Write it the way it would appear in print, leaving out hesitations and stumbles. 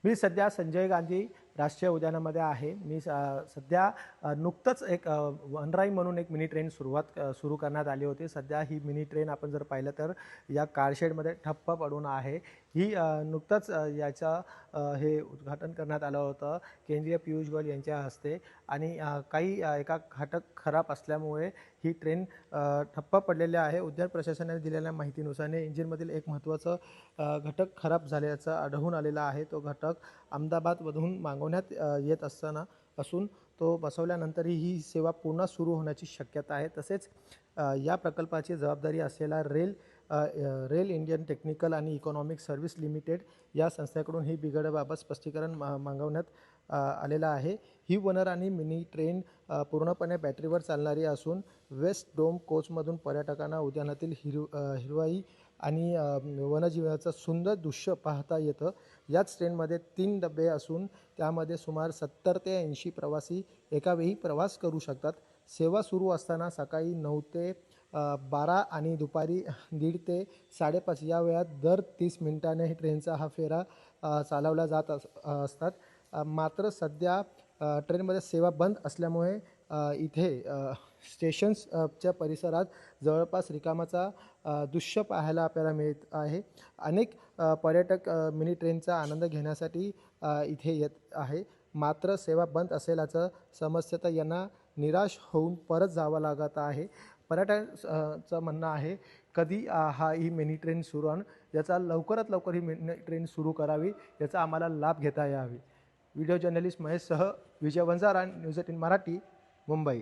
मी सध्या संजय गांधी राष्ट्रीय उद्यानामध्ये आहे. मी सध्या नुकतंच एक वनराई म्हणून एक मिनी ट्रेन सुरू करण्यात आली होती. सध्या ही मिनी ट्रेन आपण जर पाहिलं तर या कारशेडमध्ये ठप्प पडून आहे. ही नुकतंच हे उद्घाटन करण्यात आलं होतं केंद्रीय पियुष गोयल यांच्या हस्ते आणि काही एका घटक खराब असल्यामुळे ही ट्रेन ठप्प पडलेली आहे. उद्यान प्रशासनाने दिलेल्या माहितीनुसार इंजिनमधील एक महत्त्वाचं घटक खराब झाल्याचं आढळून आलेलं आहे. तो घटक अहमदाबादमधून मागवण्यात येत असून तो बसवल्यानंतरही ही सेवा पुन्हा सुरू होण्याची शक्यता आहे. तसेच या प्रकल्पाची जबाबदारी असलेला रेल इंडियन टेक्निकल आणि इकॉनॉमिक सर्व्हिस लिमिटेड या संस्थेकडून ही बिघाडाबाबत स्पष्टीकरण मागवण्यात आलेलं आहे. ही वनराई मिनी ट्रेन पूर्णपणे बॅटरीवर चालणारी असून वेस्ट डोम कोचमधून पर्यटकांना उद्यानातील हिरवाई आणि वन्यजीवाचं सुंदर दृश्य पाहता येतं. याच ट्रेनमध्ये 3 डबे असून त्यामध्ये सुमारे 70 ते 80 प्रवासी एकावेळी प्रवास करू शकतात. सेवा सुरू असताना सकाळी 9 ते 12 आणि दुपारी 1:30 ते 5:30 या वेळात दर 30 मिनिटांनी ट्रेनचा हा फेरा चालवला जात असतात. मात्र सध्या ट्रेनमध्ये सेवा बंद असल्यामुळे इथे स्टेशन्सच्या परिसरात जवळपास रिकामाचा दृश्य पाहायला आपल्याला मिळत आहे. अनेक पर्यटक मिनी ट्रेनचा आनंद घेण्यासाठी इथे येत आहे. मात्र सेवा बंद असल्याचं समजतं तर यांना निराश होऊन परत जावं लागत आहे. पर्यटकांचं म्हणणं आहे कधी ही मिनी ट्रेन सुरू होईल, याचा लवकरात लवकर ही मिनी ट्रेन सुरू करावी, याचा आम्हाला लाभ घेता यावी. व्हिडिओ जर्नलिस्ट महेशसह विजय वंजारा, न्यूज 18 मराठी, मुंबई.